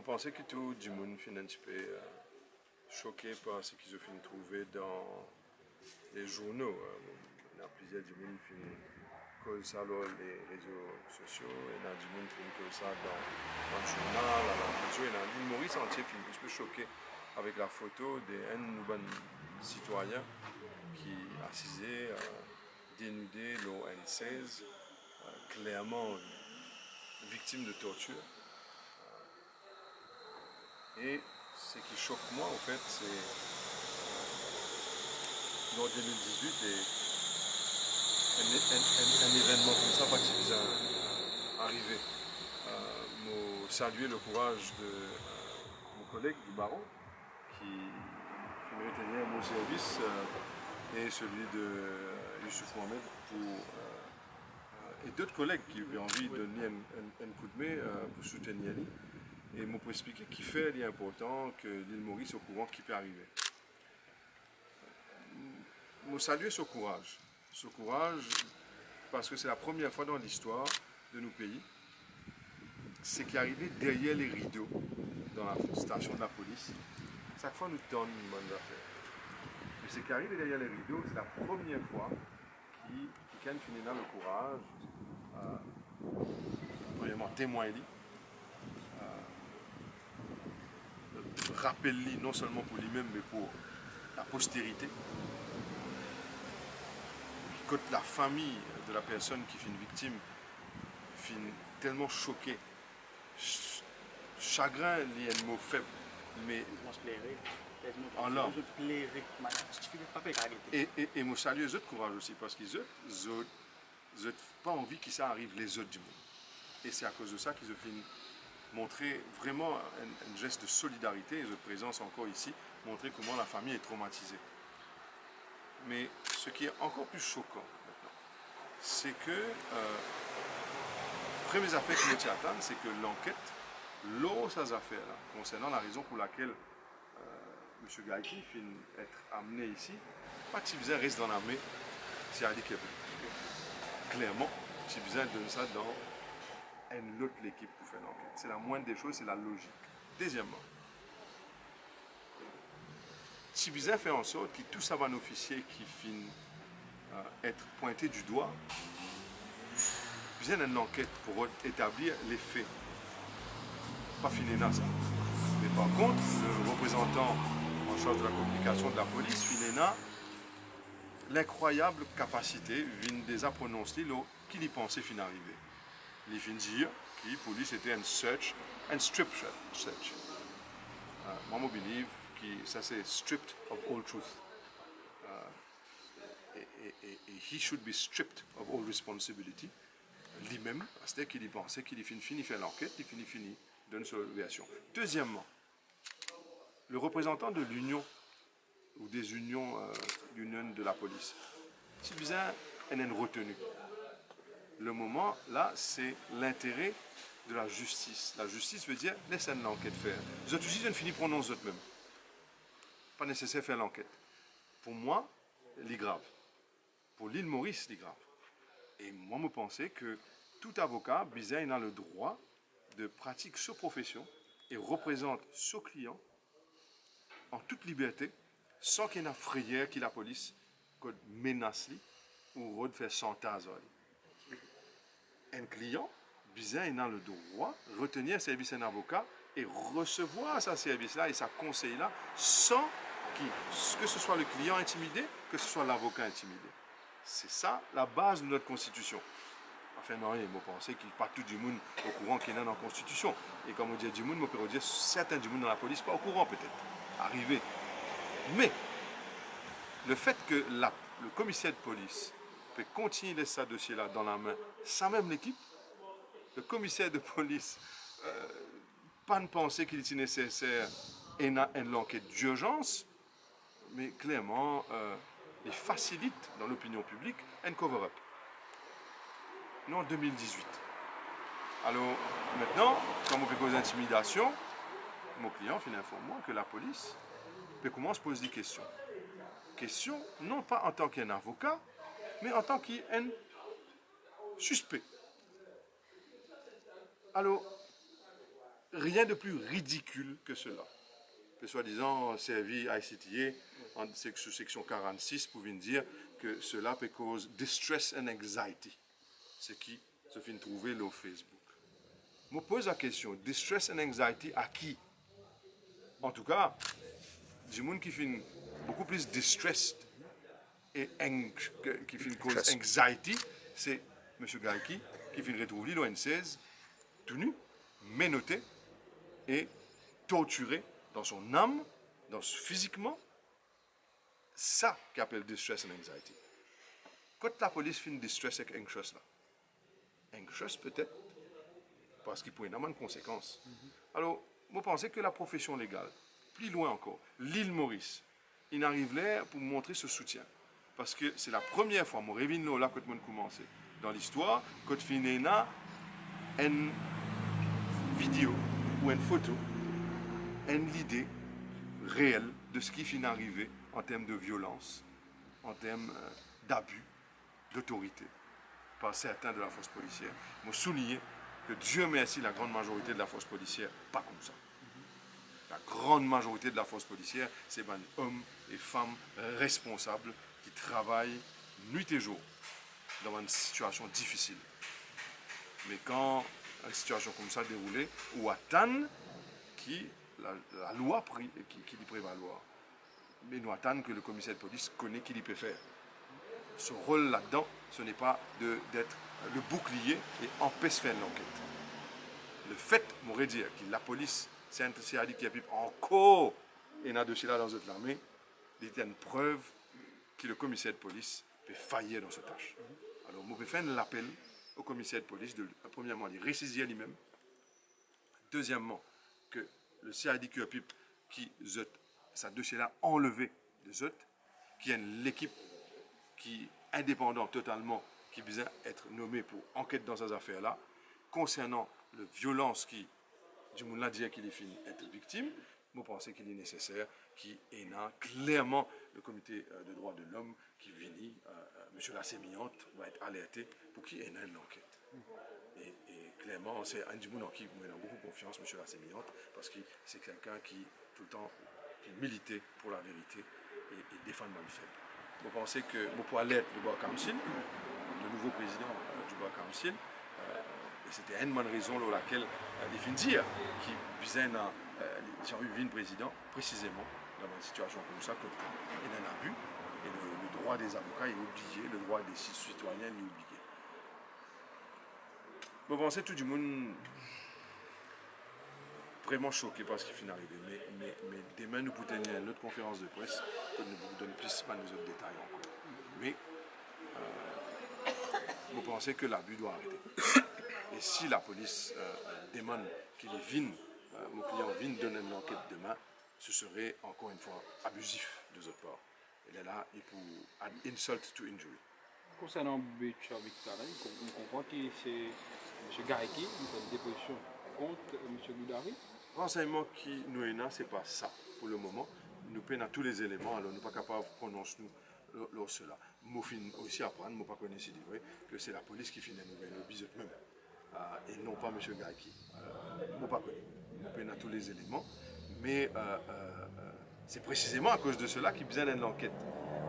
pensez que tout le monde finit un petit peu choqué par ce qu'ils ont fini de trouver dans les journaux. Il y a plusieurs du monde qui causent ça dans les réseaux sociaux, et il y a du monde qui cause ça dans le journal, à la radio. Il y a l'île Maurice entier qui est un petit peu choqué avec la photo d'un nouveau citoyen qui assisait dénudé l'eau N16, clairement victime de torture. Et ce qui choque moi, en fait, c'est en 2018 un événement comme ça, pas qui est arrivé. Je saluer le courage de mon collègue du baron qui me retenait mon service et celui de Youssouf Mohamed et d'autres collègues qui avaient envie de donner un coup de main pour soutenir lui. Et m'ont expliqué qu'il fait l'important que l'île Maurice est au courant qui peut arriver. Je salue ce courage parce que c'est la première fois dans l'histoire de nos pays ce qui est arrivé derrière les rideaux dans la station de la police. Chaque fois nous donne une bonne affaire. Mais ce qui est arrivé derrière les rideaux, c'est la première fois qu'il finit dans le courage, premièrement témoigner. Rappelle-lui non seulement pour lui-même mais pour la postérité. Quand la famille de la personne qui fait une victime finit tellement choquée, chagrin lié à un mot faible, mais en larmes. Et moi salue les autres courage aussi parce qu'ils n'ont pas envie que ça arrive les autres du monde. Et c'est à cause de ça qu'ils ont fini montrer vraiment un geste de solidarité et de présence encore ici, montrer comment la famille est traumatisée. Mais ce qui est encore plus choquant maintenant, c'est que première affaire qui nous attend, c'est que l'enquête, ces affaires-là, concernant la raison pour laquelle M. Gaïki finit être amené ici, pas que Tibizin reste dans l'armée, c'est Ali Kebri. Clairement, Tibizin donne ça dans une autre équipe pour faire l'enquête. C'est la moindre des choses, c'est la logique. Deuxièmement, Tibizin fait en sorte que tout ça va un officier qui finit être pointé du doigt, vient une enquête pour établir les faits. Pas fini là ça. Mais par contre, le représentant en charge de la communication de la police, Finena, l'incroyable capacité vient déjà prononcer qu'il y pensait fin arriver. Il vient dire que pour lui c'était un search, un strip search. Moi je believe que ça c'est stripped of all truth. Et he should be stripped of all responsibility. Lui-même, c'est-à-dire qu'il y pensait qu'il finit faire l'enquête, il finit donne son version. Deuxièmement, le représentant de l'union ou des unions l'union de la police, c'est bizarre, elle est retenue. Le moment, là, c'est l'intérêt de la justice. La justice veut dire, laissez l'enquête faire. Les autres justices, elles finissent prononcer eux-mêmes. Pas nécessaire de faire l'enquête. Pour moi, c'est grave. Pour l'île Maurice, c'est grave. Et moi, je pensais que tout avocat, bizarre, il a le droit de pratiquer sa profession et représente son client en toute liberté, sans qu'il y ait une frayeur qui la police menace ou de faire chantage. Un client, bizarre, il a le droit de retenir un service d'un avocat et recevoir ce service-là et sa conseil-là sans que ce soit le client intimidé, que ce soit l'avocat intimidé. C'est ça la base de notre constitution. Enfin, non, je pense qu'il n'y a pas tout du monde au courant qu'il y a dans la constitution. Et comme on dit du monde, on peut dire certains du monde dans la police pas au courant peut-être. Arrivé. Mais le fait que le commissaire de police peut continuer de laisser ce dossier-là dans la main sans même l'équipe, le commissaire de police pas de penser qu'il est nécessaire une enquête d'urgence, mais clairement, il facilite dans l'opinion publique un cover-up. Nous en 2018. Alors maintenant, comme on peut causer intimidation, mon client finit informe moi que la police peut commencer à poser des questions. Questions non pas en tant qu'un avocat, mais en tant qu'un suspect. Alors, rien de plus ridicule que cela. Que soi-disant servi à ICTA en sous section 46 pour venir dire que cela peut cause distress and anxiety. Ce qui se fait trouver sur Facebook. Je me pose la question, distress and anxiety à qui? En tout cas, du monde qui fait beaucoup plus distressed et qui fait une cause anxiety, c'est M. Galki qui fait retrouver l'ON16 tout nu, menotté et torturé dans son âme, physiquement. Ça qu'on appelle distress and anxiety. Quand la police fait une distress et anxious là, anxious peut-être, parce qu'il pourrait y avoir une conséquence. Alors, moi, je pense que la profession légale, plus loin encore, l'île Maurice, il arrive là pour montrer ce soutien. Parce que c'est la première fois, moi, je reviens là quand je commence dans l'histoire, quand je finis une vidéo ou une photo, une idée réelle de ce qui finit d'arriver en termes de violence, en termes d'abus d'autorité par certains de la force policière. Je souligner que Dieu merci, la grande majorité de la force policière, pas comme ça. La grande majorité de la force policière, c'est des hommes et femmes responsables qui travaillent nuit et jour dans une situation difficile. Mais quand une situation comme ça déroulée, ou attendent qui la loi qui lui prévaloir. Mais nous attendons que le commissaire de police connaît qui il peut faire. Ce rôle là-dedans, ce n'est pas d'être le bouclier et empêche faire l'enquête. Le fait, on pourrait dire que la police, c'est un CAD qui a encore un dossier là dans notre armée, il y a une preuve que le commissaire de police peut faillir dans cette tâche. Alors, on peut faire un appel au commissaire de police de, premièrement, de ressaisir lui-même. Deuxièmement, que le CAD qui a ce dossier-là enlevé de Zot, qui est l'équipe qui est indépendante totalement, qui vient être nommée pour enquête dans ces affaires-là, concernant la violence qui, du monde l'a dit qu'il est fini être victime, je pense qu'il est nécessaire qu'il y ait clairement le comité de droits de l'homme qui vient, M. Lassémiante va être alerté pour qu'il y ait une enquête. Et clairement, c'est un du monde en qui nous avons beaucoup confiance, M. Lassémiante, parce que c'est quelqu'un qui, tout le temps, qui militait pour la vérité et défend le faible. Vous pensez que vous pouvez l'être le Bar Council, le nouveau président du Bar Council, et c'était une bonne raison pour laquelle les Findir qui visaient Jean-Yves Vin président, précisément dans une situation comme ça, il y a un abus, et le droit des avocats est oublié, le droit des citoyens est oublié. Vous pensez tout du monde vraiment choqué par ce qui finit d'arriver. Mais demain, nous pourrons tenir une autre conférence de presse pour nous donner plus de autres détails encore. Mais vous pensez que l'abus doit arrêter. Et si la police demande qu'il vienne, mon client vienne donner une enquête demain, ce serait encore une fois abusif de notre part. Il est là et pour add insult to injury. Concernant Béchar Victor, on comprend que c'est M. Gareki qui fait une déposition contre M. Goudari. Renseignement qui nous est là, ce n'est pas ça pour le moment. Nous peinons tous les éléments, alors nous ne sommes pas capables de prononcer nous cela. Nous finissons aussi à apprendre, nous ne pas connaître si c'est vrai, que c'est la police qui finit nous bisous même. Et non pas M. Gareki. Nous ne pas connaître. Nous peinons tous les éléments. Mais c'est précisément à cause de cela qu'il besoin d'une enquête.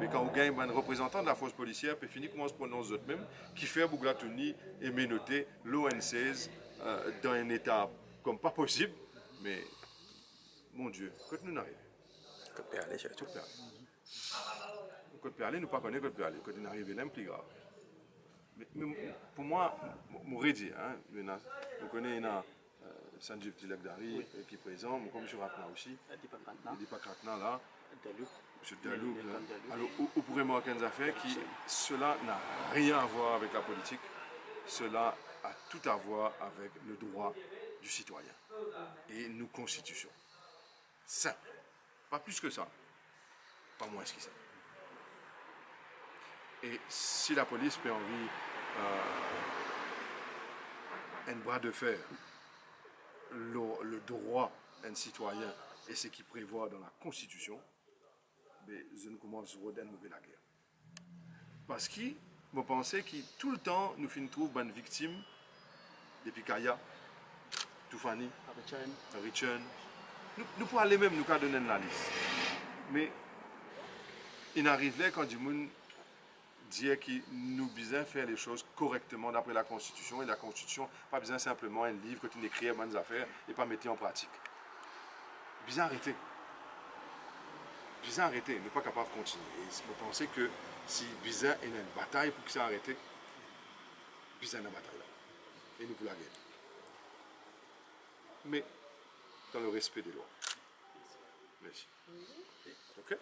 Mais quand on gagne un représentant de la force policière, puis finit comment on se prononce eux mêmes, qui fait Bouglatoni et ménoter l'ON16 dans un état comme pas possible. Mais, mon Dieu, quand nous arrivons, Côte Perlée, Côte Perlée. Côte Perlée, nous ne connaissons pas Côte Perlée. Quand nous arrivons là, c'est plus grave. Mais pour moi, je dire, hein, nous connaissons Sanjeev Tilak Dari qui est présent, comme M. Ratna aussi. Deepak Ratna là. M. Dalou. Alors, vous pourrez marquer des affaires qui, cela n'a rien à voir avec la politique. Cela a tout à voir avec le droit du citoyen et nos constitutions. Simple. Pas plus que ça. Pas moins que ça. Et si la police peut envie un bras de fer, le droit d'un citoyen et ce qui prévoit dans la Constitution, mais je ne commence à renouveler la guerre. Parce que vous pensez que tout le temps, nous finissons trouver une victime depuis Kaya, Toufani, Return. Nous pouvons aller même, nous pouvons donner la liste. Mais il arrive là quand du monde dit que nous besoin faire les choses correctement d'après la Constitution. Et la Constitution, pas besoin simplement un livre que tu écris à bonnes affaires et pas mettre en pratique. Besoin arrêter. Besoin arrêter. Nous ne sommes pas capables de continuer. Et je pense que si besoin est une bataille pour que ça arrête, besoin une bataille là. Et nous pouvons la gagner. Mais dans le respect des lois. Merci. OK?